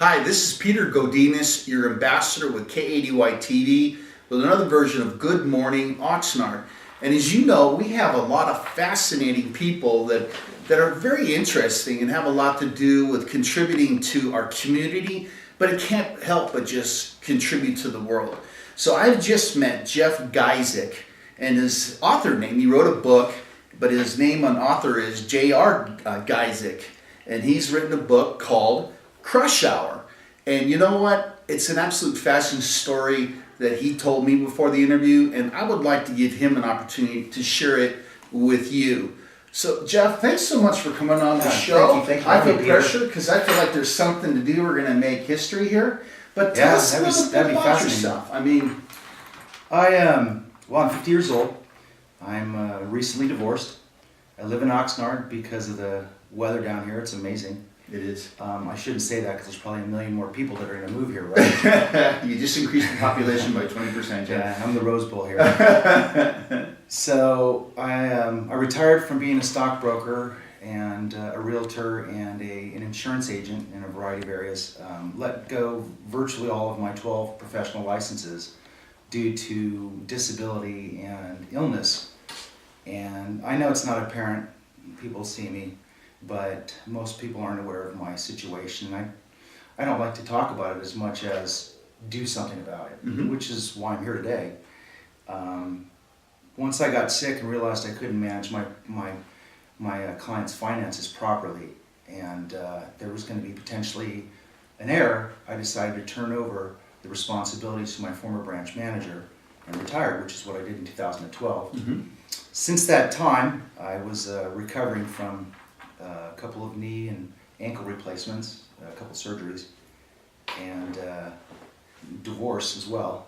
Hi, this is Peter Godinez, your ambassador with K80Y TV, with another version of Good Morning Oxnard. And as you know, we have a lot of fascinating people that are very interesting and have a lot to do with contributing to our community, but it can't help but just contribute to the world. So I've just met Jeff Gieseke, and his author name, he wrote a book, but his name on author is J.R. Gieseke, and he's written a book called Crush Hour. And you know what? It's an absolute fascinating story that he told me before the interview, and I would like to give him an opportunity to share it with you. So, Jeff, thanks so much for coming on the show. Thank you. I feel pressure because I feel like there's something to do. We're going to make history here. But tell us a little bit about yourself. I mean, I'm 50 years old. I'm recently divorced. I live in Oxnard because of the weather down here. It's amazing. It is. I shouldn't say that because there's probably a million more people that are going to move here, right? You just increased the population by 20%, Jeff. Yeah, I'm the Rose Bowl here. So I retired from being a stockbroker and a realtor and an insurance agent in a variety of areas. Let go virtually all of my 12 professional licenses due to disability and illness. And I know it's not apparent. People see me. But most people aren't aware of my situation. I don't like to talk about it as much as do something about it, which is why I'm here today. Once I got sick and realized I couldn't manage my clients' finances properly, and there was going to be potentially an error, I decided to turn over the responsibilities to my former branch manager and retired, which is what I did in 2012. Since that time, I was recovering from a couple of knee and ankle replacements, a couple surgeries, and divorce as well.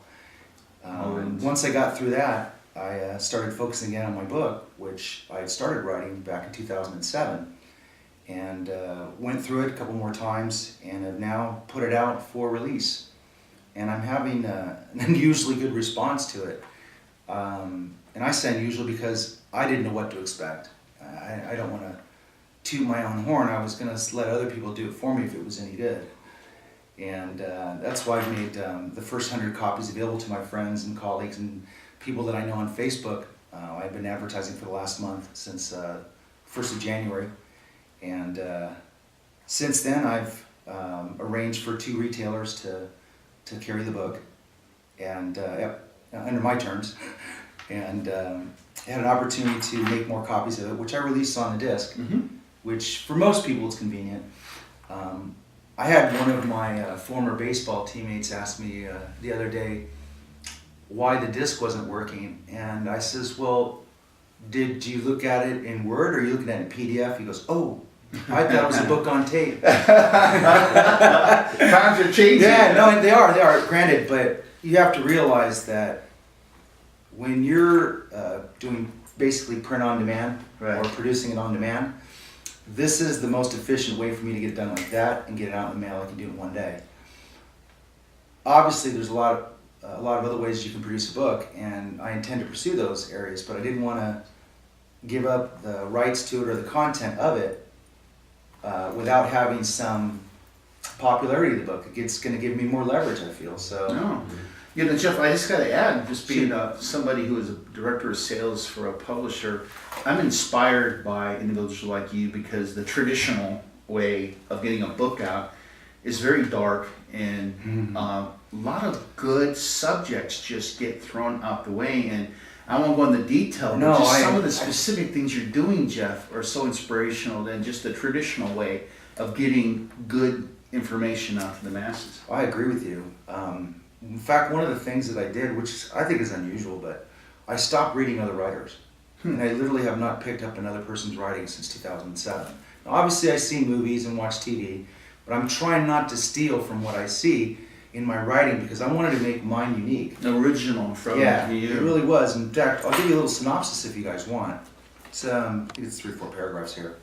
Once I got through that, I started focusing again on my book, which I had started writing back in 2007, and went through it a couple more times and have now put it out for release. And I'm having an unusually good response to it. And I say unusual because I didn't know what to expect. I don't want to toot my own horn. I was going to let other people do it for me if it was any good. And that's why I've made the first 100 copies available to my friends and colleagues and people that I know on Facebook. I've been advertising for the last month since 1st of January. And since then I've arranged for 2 retailers to carry the book and under my terms. And had an opportunity to make more copies of it, which I released on the disc. Which for most people is convenient. I had one of my former baseball teammates ask me the other day why the disc wasn't working, and I says, well, did you look at it in Word or are you looking at it in PDF? He goes, oh, I thought it was a book on tape. Times are changing. Yeah, no, they are, granted, but you have to realize that when you're doing basically print on demand, or producing it on demand, this is the most efficient way for me to get it done like that and get it out in the mail. I can do it in one day. Obviously, there's a lot of other ways you can produce a book, and I intend to pursue those areas, but I didn't want to give up the rights to it or the content of it without having some popularity of the book. It's going to give me more leverage, I feel. So. No. You know, Jeff, I just got to add, just being somebody who is a director of sales for a publisher, I'm inspired by individuals like you because the traditional way of getting a book out is very dark, and a lot of good subjects just get thrown out the way. And I won't go into detail, but some of the specific things you're doing, Jeff, are so inspirational than just the traditional way of getting good information out to the masses. I agree with you. In fact, one of the things that I did, which I think is unusual, but I stopped reading other writers. And I literally have not picked up another person's writing since 2007. Now, obviously, I see movies and watch TV, but I'm trying not to steal from what I see in my writing because I wanted to make mine unique. Original from you. It really was. In fact, I'll give you a little synopsis if you guys want. It's, I think it's 3 or 4 paragraphs here.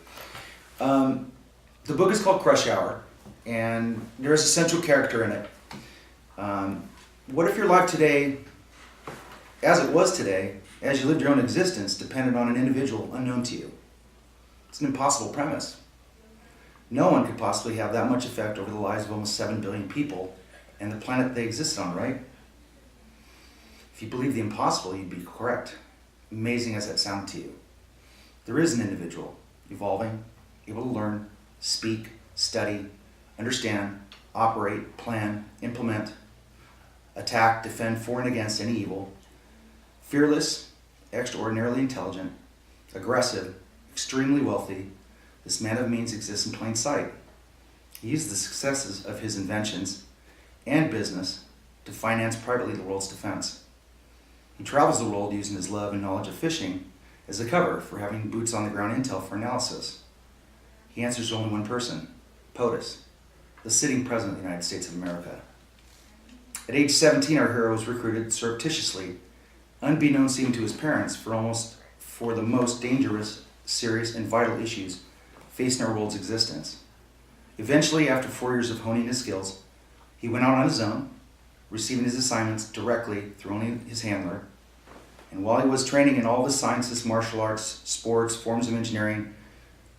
The book is called Crush Hour, and there is a central character in it. What if your life today, as it was today, as you lived your own existence, depended on an individual unknown to you? It's an impossible premise. No one could possibly have that much effect over the lives of almost 7 billion people and the planet they exist on, right? If you believe the impossible, you'd be correct. Amazing as that sounds to you. There is an individual, evolving, able to learn, speak, study, understand, operate, plan, implement, attack, defend for and against any evil, fearless, extraordinarily intelligent, aggressive, extremely wealthy. This man of means exists in plain sight. He uses the successes of his inventions and business to finance privately the world's defense. He travels the world using his love and knowledge of fishing as a cover for having boots on the ground intel for analysis. He answers to only one person, POTUS, the sitting president of the United States of America. At age 17, our hero was recruited surreptitiously, unbeknownst even to his parents, for the most dangerous, serious, and vital issues facing our world's existence. Eventually, after 4 years of honing his skills, he went out on his own, receiving his assignments directly through only his handler. And while he was training in all the sciences, martial arts, sports, forms of engineering,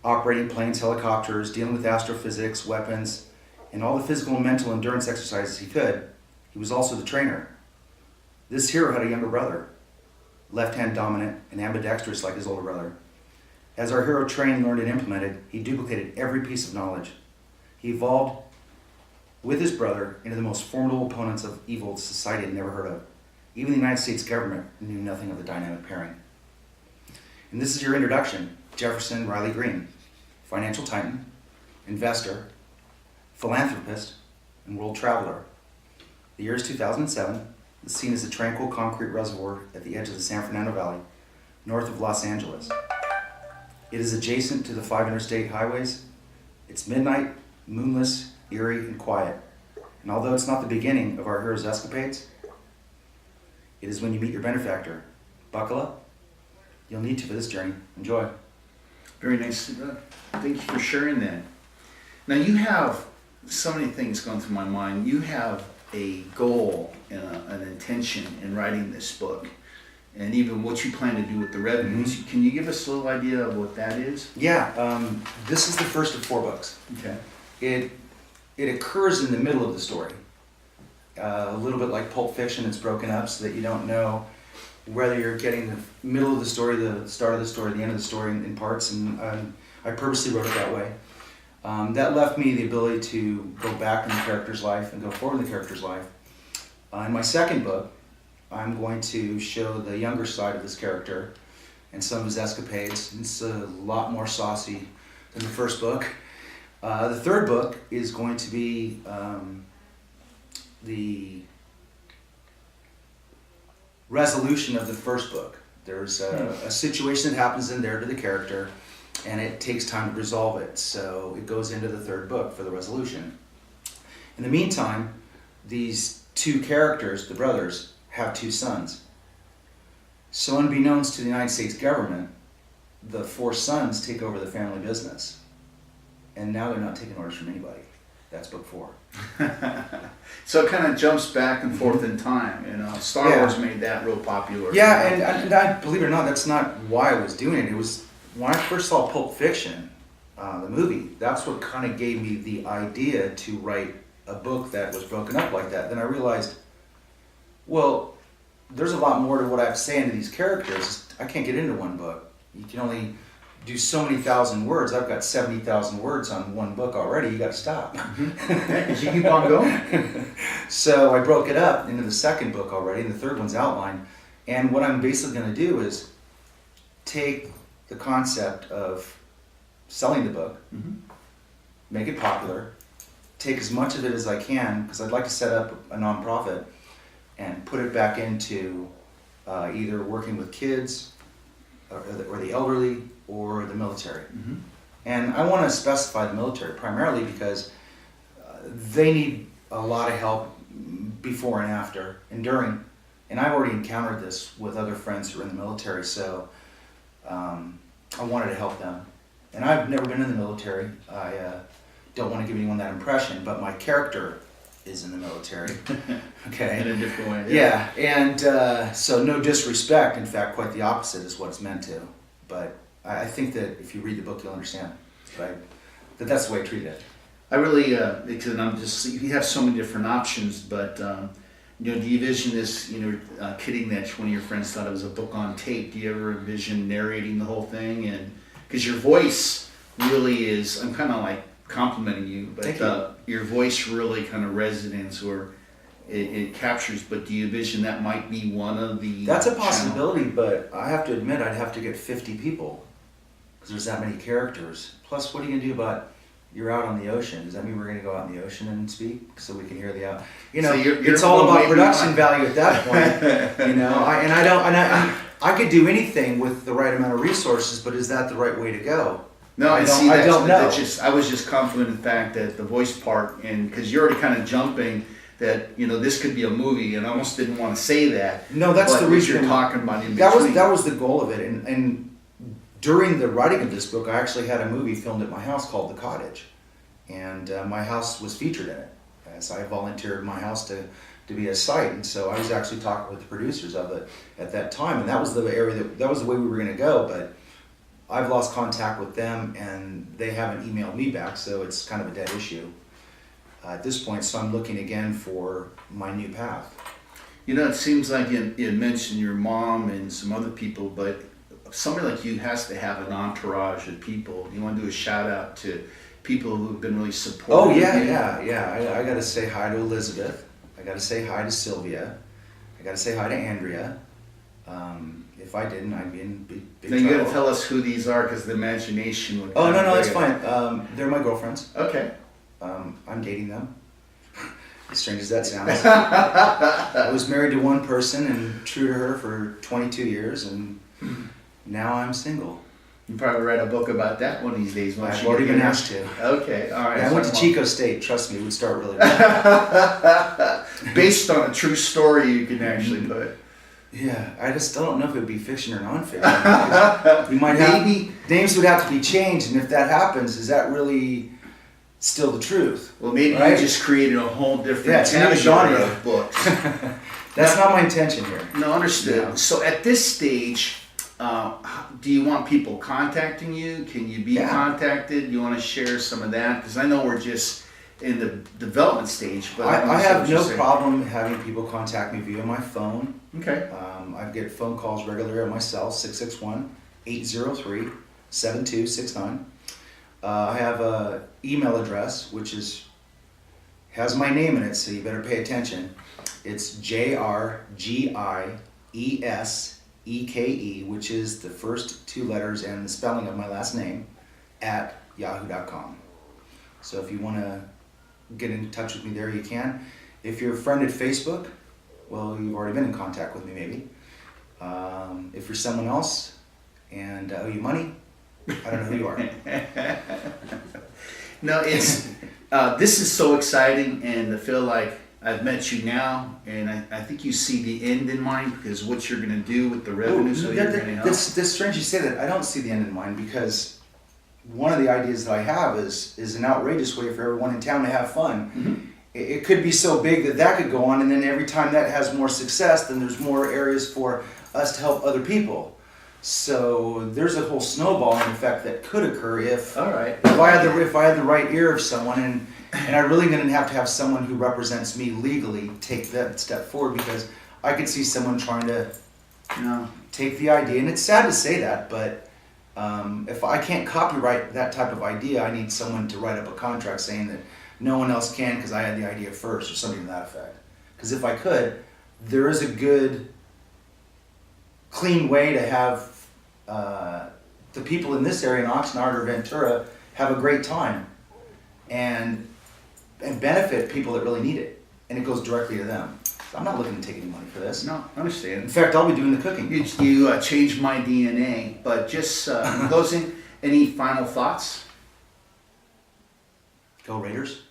operating planes, helicopters, dealing with astrophysics, weapons, and all the physical and mental endurance exercises he could, he was also the trainer. This hero had a younger brother, left-hand dominant and ambidextrous like his older brother. As our hero trained, learned, and implemented, he duplicated every piece of knowledge. He evolved with his brother into the most formidable opponents of evil society had never heard of. Even the United States government knew nothing of the dynamic pairing. And this is your introduction, Jefferson Riley Green, financial titan, investor, philanthropist, and world traveler. The year is 2007. The scene is a tranquil concrete reservoir at the edge of the San Fernando Valley, north of Los Angeles. It is adjacent to the 5 interstate highways. It's midnight, moonless, eerie, and quiet. And although it's not the beginning of our hero's escapades, it is when you meet your benefactor. Buckle up. You'll need to for this journey. Enjoy. Very nice. Thank you for sharing that. Now you have so many things going through my mind. You have a goal and an intention in writing this book, and even what you plan to do with the revenues. Mm-hmm. Can you give us a little idea of what that is? Yeah, this is the first of 4 books. Okay. It occurs in the middle of the story. A little bit like Pulp Fiction, it's broken up so that you don't know whether you're getting the middle of the story, the start of the story, the end of the story in parts, and I purposely wrote it that way. That left me the ability to go back in the character's life and go forward in the character's life. In my second book, I'm going to show the younger side of this character and some of his escapades. It's a lot more saucy than the first book. The third book is going to be the resolution of the first book. There's a situation that happens in there to the character, and it takes time to resolve it. So it goes into the third book for the resolution. In the meantime, these 2 characters, the brothers, have 2 sons. So unbeknownst to the United States government, the 4 sons take over the family business. And now they're not taking orders from anybody. That's book 4. So it kind of jumps back and forth in time. You know, Star Yeah. Wars made that real popular. Yeah, and I, believe it or not, that's not why I was doing it. It was when I first saw Pulp Fiction, the movie, that's what kind of gave me the idea to write a book that was broken up like that. Then I realized, well, there's a lot more to what I have to say into these characters. I can't get into one book. You can only do so many thousand words. I've got 70,000 words on one book already. You got to stop. Because you keep on going. So I broke it up into the second book already, and the third one's outlined. And what I'm basically going to do is take the concept of selling the book, make it popular, take as much of it as I can, because I'd like to set up a nonprofit and put it back into either working with kids or the elderly or the military. And I want to specify the military primarily because they need a lot of help before and after and during. And I've already encountered this with other friends who are in the military, so I wanted to help them. And I've never been in the military. I don't want to give anyone that impression, but my character is in the military. Okay. In a different way. Yeah, and so no disrespect. In fact, quite the opposite is what it's meant to. But I think that if you read the book, you'll understand. But that's the way I treat it. I really, because you have so many different options, but, do you envision this, kidding that one of your friends thought it was a book on tape? Do you ever envision narrating the whole thing? And because your voice really is, I'm kind of like complimenting you, but your voice really kind of resonates, or it captures. But do you envision that might be one of the That's a possibility, but I have to admit I'd have to get 50 people because there's that many characters. Plus, what are you gonna do about you're out on the ocean? Does that mean we're gonna go out in the ocean and speak so we can hear the out? So it's all about production value at that point. I could do anything with the right amount of resources, but is that the right way to go? No, I don't know. I was just complimenting the fact that the voice part, and because you're already kind of jumping that this could be a movie, and I almost didn't want to say that. No, that's the reason you're talking about in between. That was the goal of it, and during the writing of this book, I actually had a movie filmed at my house called The Cottage, and my house was featured in it. As I volunteered my house to be a site, and so I was actually talking with the producers of it at that time, and that was the area that was the way we were going to go. But I've lost contact with them, and they haven't emailed me back, so it's kind of a dead issue at this point. So I'm looking again for my new path. It seems like you mentioned your mom and some other people, but somebody like you has to have an entourage of people. You want to do a shout out to people who've been really supportive? Oh yeah. I got to say hi to Elizabeth. I got to say hi to Sylvia. I got to say hi to Andrea. If I didn't, I'd be in big now trouble. You got to tell us who these are, because the imagination would. Oh no, that's fine. They're my girlfriends. Okay. I'm dating them. As strange as that sounds. I was married to one person and true to her for 22 years, and now I'm single. You probably write a book about that one of these days. I've already been asked to. Okay, all right. Yeah, I went to Chico State. Trust me, it would start really well. Based on a true story, you can actually put. Yeah, I just don't know if it would be fiction or nonfiction. We might have names would have to be changed, and if that happens, is that really still the truth? Well, maybe you just created a whole different category of books. That's not my intention here. No, understood. No. So at this stage, do you want people contacting you? Can you be contacted? Do you want to share some of that? Because I know we're just in the development stage. But I have no problem having people contact me via my phone. Okay. I get phone calls regularly on my cell, 661-803-7269. I have an email address, which has my name in it, so you better pay attention. It's JRGIESEKE, which is the first two letters and the spelling of my last name, at yahoo.com. So if you want to get in touch with me there, you can. If you're a friend at Facebook, well, you've already been in contact with me, maybe. If you're someone else and owe you money, I don't know who you are. No, it's this is so exciting, and I feel like I've met you now, and I think you see the end in mind, because what you're going to do with the revenue. That's strange you say that. I don't see the end in mind, because one of the ideas that I have is an outrageous way for everyone in town to have fun. Mm-hmm. It could be so big that could go on, and then every time that has more success, then there's more areas for us to help other people. So there's a whole snowballing effect that could occur if I had the right ear of someone, and I really didn't have to have someone who represents me legally take that step forward, because I could see someone trying to take the idea, and it's sad to say that, but if I can't copyright that type of idea, I need someone to write up a contract saying that no one else can because I had the idea first, or something to that effect. Because if I could, there is a good, clean way to have the people in this area in Oxnard or Ventura have a great time and benefit people that really need it, and it goes directly to them. So I'm not looking to take any money for this. No, I understand. In fact, I'll be doing the cooking. You changed my DNA, but just in closing, any final thoughts? Go Raiders.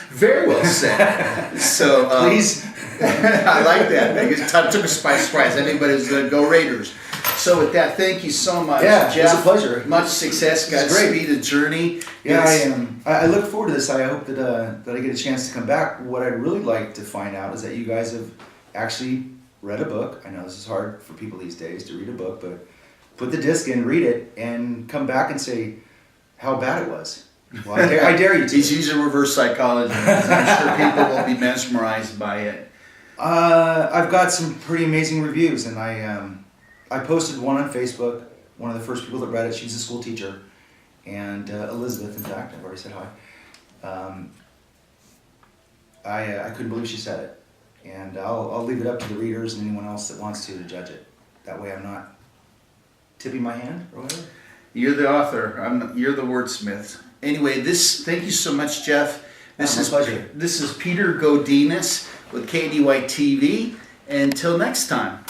Very well said. So please. I like that. It took us by surprise. Everybody's going to go Raiders. So with that, thank you so much, Jeff. It's a pleasure. Much success. Godspeed the journey. Yeah, I am. I look forward to this. I hope that I get a chance to come back. What I'd really like to find out is that you guys have actually read a book. I know this is hard for people these days to read a book, but put the disc in, read it, and come back and say, how bad it was. Well, I dare you to. He's using reverse psychology. I'm sure people will be mesmerized by it. I've got some pretty amazing reviews, and I posted one on Facebook. One of the first people that read it, she's a school teacher, and Elizabeth, in fact, I've already said hi. I couldn't believe she said it, and I'll leave it up to the readers and anyone else that wants to judge it. That way, I'm not tipping my hand or whatever. You're the author. You're the wordsmith. Anyway, thank you so much, Jeff. My pleasure. This is Peter Godinez with KDY TV. Until next time.